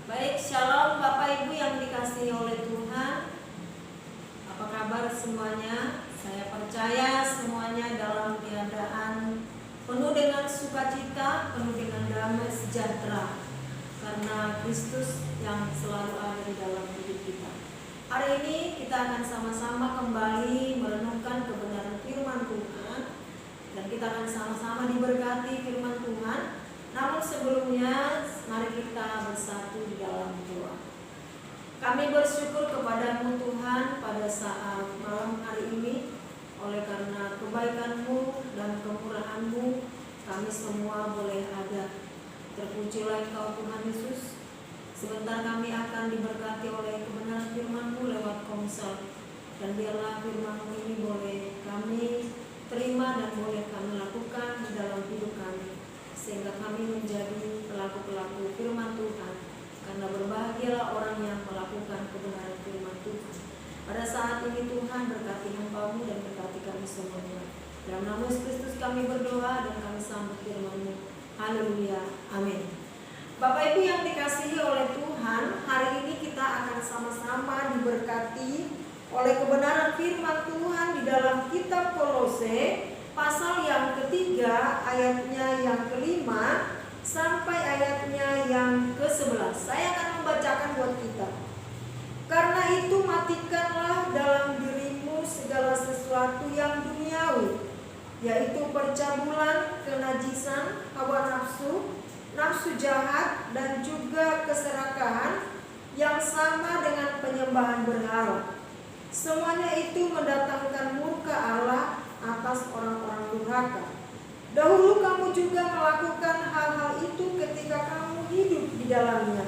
Baik, shalom Bapak Ibu yang dikasihi oleh Tuhan. Apa kabar semuanya? Saya percaya semuanya dalam keadaan penuh dengan sukacita, penuh dengan damai sejahtera, karena Kristus yang selalu ada di dalam hidup kita. Hari ini kita akan sama-sama kembali merenungkan kebenaran firman Tuhan, dan kita akan sama-sama diberkati firman Tuhan. Namun sebelumnya, mari kita bersatu di dalam doa. Kami bersyukur kepadamu Tuhan pada saat malam hari ini, oleh karena kebaikan-Mu dan kemurahan-Mu, kami semua boleh ada. Terpujilah Engkau Tuhan Yesus. Sebentar kami akan diberkati oleh kebenaran firman-Mu lewat komsel, dan biarlah firman-Mu ini boleh kami terima dan boleh kami lakukan di dalam hidup kami, sehingga kami menjadi pelaku-pelaku firman Tuhan. Karena berbahagialah orang yang melakukan kebenaran firman Tuhan. Pada saat ini Tuhan berkati hamba-Mu dan berkati kami semuanya. Dalam nama Yesus Kristus kami berdoa dan kami sambut firman-Mu. Haleluya, amin. Bapak Ibu yang dikasihi oleh Tuhan, hari ini kita akan sama-sama diberkati oleh kebenaran firman Tuhan di dalam kitab Kolose, pasal yang ketiga, ayatnya yang kelima sampai ayatnya yang ke-11. Saya akan membacakan buat kita. Karena itu matikanlah dalam dirimu segala sesuatu yang duniawi, yaitu percabulan, kenajisan, hawa nafsu, nafsu jahat, dan juga keserakahan yang sama dengan penyembahan berhala. Semuanya itu mendatangkan murka Allah atas orang-orang durhaka. Dahulu kamu juga melakukan hal-hal itu ketika kamu hidup di dalamnya.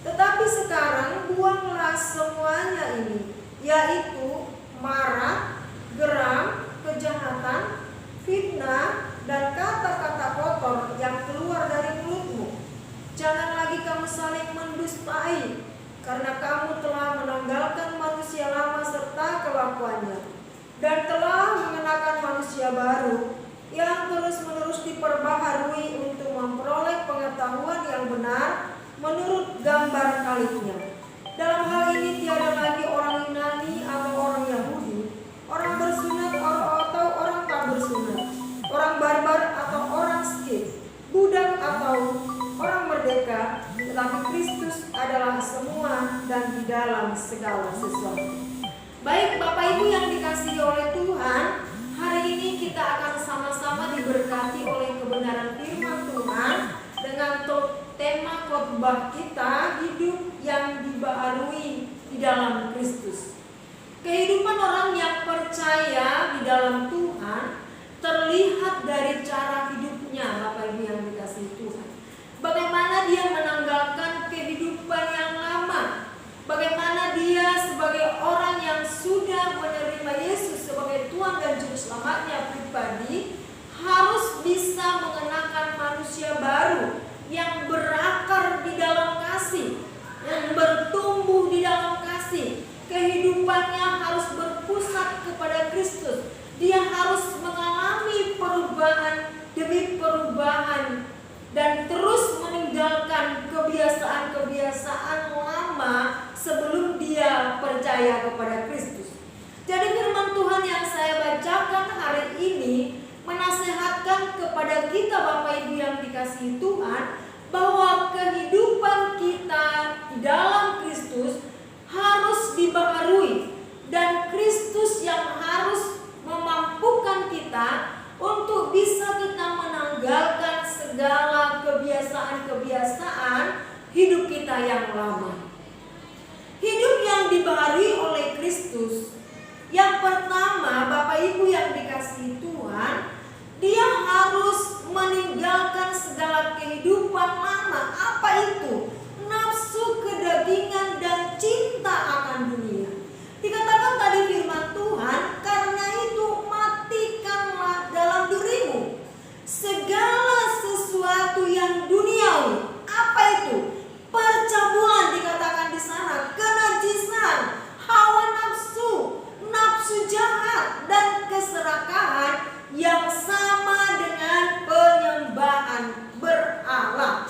Tetapi sekarang buanglah semuanya ini, yaitu marah, geram, kejahatan, fitnah, dan kata-kata kotor yang keluar dari mulutmu. Jangan lagi kamu saling mendustai, karena kamu telah menanggalkan manusia lama serta kelakuannya, dan telah mengenakan manusia baru yang terus-menerus diperbaharui untuk memperoleh pengetahuan yang benar menurut gambar kaliknya. Dalam hal ini tiada lagi orang Yunani atau orang Yahudi, orang bersunat atau orang tak bersunat, orang barbar atau orang skit, budak atau orang merdeka, tetapi Kristus adalah semua dan di dalam segala sesuatu. Baik Bapak Ibu yang dikasihi oleh Tuhan, hari ini kita akan sama-sama diberkati oleh kebenaran firman Tuhan dengan tema khotbah kita, hidup yang dibaharui di dalam Kristus. Kehidupan orang yang percaya di dalam Tuhan terlihat dari cara hidupnya, Bapak Ibu yang dikasihi Tuhan. Bagaimana dia menanggalkan kehidupan yang lama, bagaimana dia sebagai orang yang sudah menerima Yesus sebagai Tuhan dan Juru Selamatnya pribadi harus bisa mengenakan manusia baru yang berakar di dalam kasih, yang bertumbuh di dalam kasih. Kehidupannya harus berpusat kepada Kristus. Dia harus mengalami perubahan demi perubahan dan terus meninggalkan kebiasaan-kebiasaan lama sebelum dia percaya kepada Kristus. Jadi firman Tuhan yang saya bacakan hari ini menasehatkan kepada kita Bapak Ibu yang dikasihi Tuhan, bahwa kehidupan kita di dalam Kristus harus dibaharui, dan Kristus yang harus memampukan kita untuk bisa kita menanggalkan segala kebiasaan-kebiasaan hidup kita yang lama. Hidup yang dibaharui oleh Kristus, yang pertama Bapak Ibu yang dikasihi Tuhan, dia harus meninggalkan segala kehidupan lama. Apa itu? Nafsu, kedagingan, dan cinta akan dunia. Dikatakan tadi firman Tuhan, karena itu matikanlah dalam dirimu segala sesuatu yang duniawi. Apa itu? Percabulan dikatakan di sana, kenajisan, hawa nafsu, nafsu jahat, dan keserakahan yang sama dengan penyembahan berhala.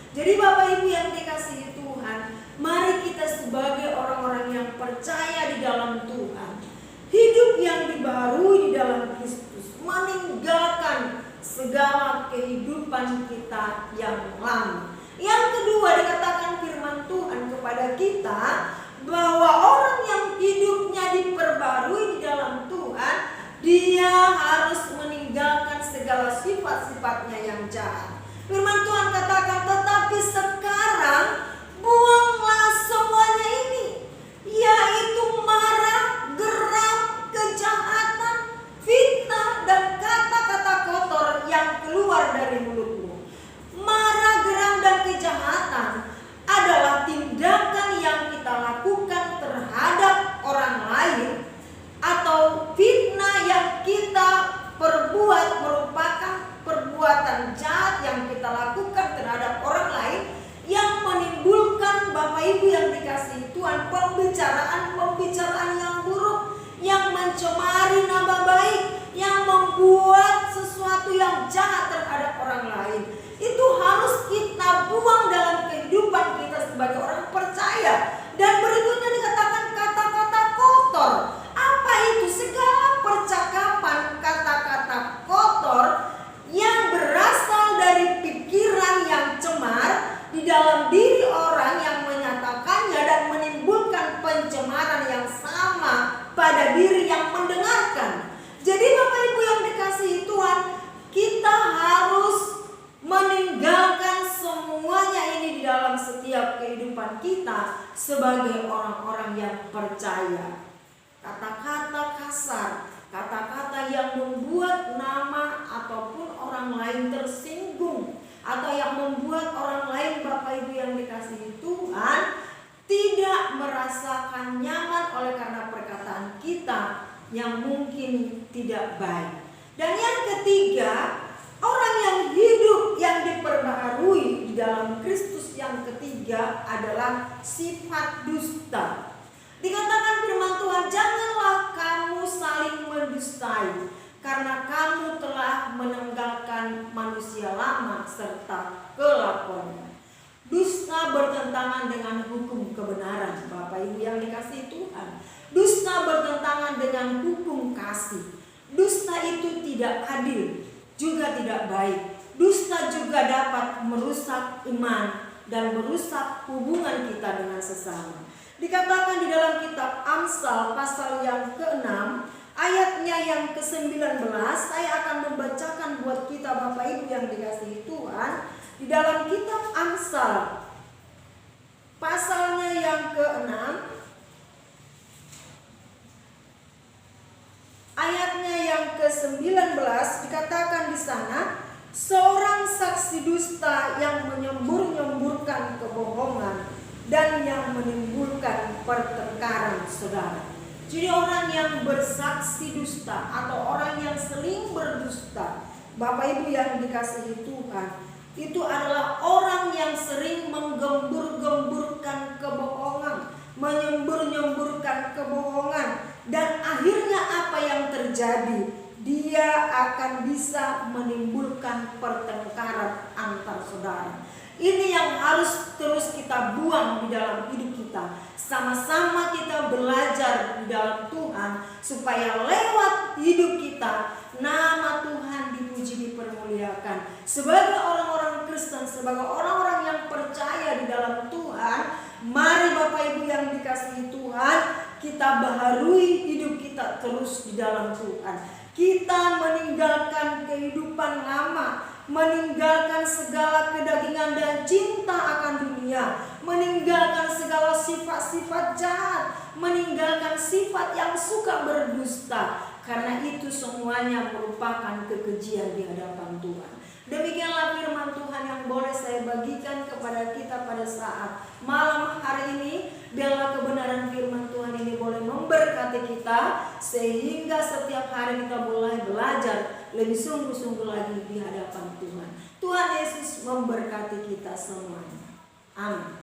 Jadi Bapak Ibu yang dikasihi Tuhan, mari kita sebagai orang-orang yang percaya di dalam Tuhan, hidup yang dibaharui di dalam Kristus, meninggalkan segala kehidupan kita yang lama. Yang kedua, dikatakan firman Tuhan kepada kita bahwa orang yang hidupnya diperbarui di dalam Tuhan, dia harus meninggalkan segala sifat-sifatnya yang jahat. Firman Tuhan katakan, tetapi sekarang buanglah semuanya ini, yaitu marah, geram, kejahatan, fitnah, dan kata-kata kotor yang keluar dari mulutmu. Marah, geram, dan kejahatan adalah tindakan yang kita lakukan terhadap orang lain, atau fitnah yang kita perbuat merupakan perbuatan jahat yang kita lakukan terhadap orang lain yang menimbulkan, Bapak Ibu yang dikasihi Tuhan, pembicaraan yang buruk, yang mencemari nama baik, yang membuat sesuatu yang jahat terhadap orang lain. Itu harus kita buang dalam kehidupan kita sebagai orang percaya. Dan berikutnya dikatakan kata-kata kotor. Apa itu? Segala percakapan kata-kata kotor yang berasal dari pikiran yang cemar di dalam diri orang yang menyatakannya dan menimbulkan pencemaran yang sama pada diri yang mendengarkan. Jadi Bapak Ibu yang dikasihi Tuhan, kita harus meninggalkan semuanya ini di dalam setiap kehidupan kita sebagai orang-orang yang percaya. Kata-kata kasar, kata-kata yang membuat nama ataupun orang lain tersinggung, atau yang membuat orang lain, Bapak Ibu yang dikasihi Tuhan, tidak merasakan nyaman oleh karena perkataan kita yang mungkin tidak baik. Dan yang ketiga, orang yang hidup yang diperbaharui di dalam Kristus yang ketiga adalah sifat dusta. Dikatakan firman Tuhan, janganlah kamu saling mendustai, karena kamu telah meninggalkan manusia lama serta kelakuannya. Dusta bertentangan dengan hukum kebenaran, Bapak Ibu yang dikasihi Tuhan. Dusta bertentangan dengan hukum kasih. Dusta itu tidak adil, juga tidak baik. Dusta juga dapat merusak iman dan merusak hubungan kita dengan sesama. Dikatakan di dalam kitab Amsal pasal yang ke-6 ayatnya yang ke-19, saya akan membacakan buat kita Bapak Ibu yang dikasihi Tuhan. Di dalam kitab Amsal pasalnya yang ke-6 ayatnya yang ke-19 dikatakan di sana, seorang saksi dusta yang menyembur-nyemburkan kebohongan dan yang menimbulkan pertengkaran saudara. Jadi orang yang bersaksi dusta atau orang yang sering berdusta, Bapak Ibu yang dikasihi Tuhan, itu adalah orang yang sering menggembur-gemburkan kebohongan, menyembur-nyemburkan kebohongan, dan akhirnya apa yang terjadi? Dia akan bisa menimbulkan pertengkaran antar saudara. Ini yang harus terus kita buang di dalam hidup kita. Sama-sama kita belajar di dalam Tuhan, supaya lewat hidup kita nama Tuhan dipuji, dipermuliakan. Sebagai orang-orang Kristen, sebagai orang-orang yang percaya di dalam Tuhan, mari Bapak Ibu yang dikasihi Tuhan, kita baharui hidup kita terus di dalam Tuhan. Kita meninggalkan kehidupan lama, meninggalkan segala kedagingan dan cinta akan dunia, meninggalkan segala sifat-sifat jahat, meninggalkan sifat yang suka berdusta, karena itu semuanya merupakan kekejian di hadapan Tuhan. Demikianlah firman Tuhan yang boleh saya bagikan kepada kita pada saat malam hari ini. Biarlah kebenaran firman Tuhan ini boleh memberkati kita, sehingga setiap hari kita boleh belajar lebih sungguh-sungguh lagi di hadapan Tuhan. Tuhan Yesus memberkati kita semuanya. Amin.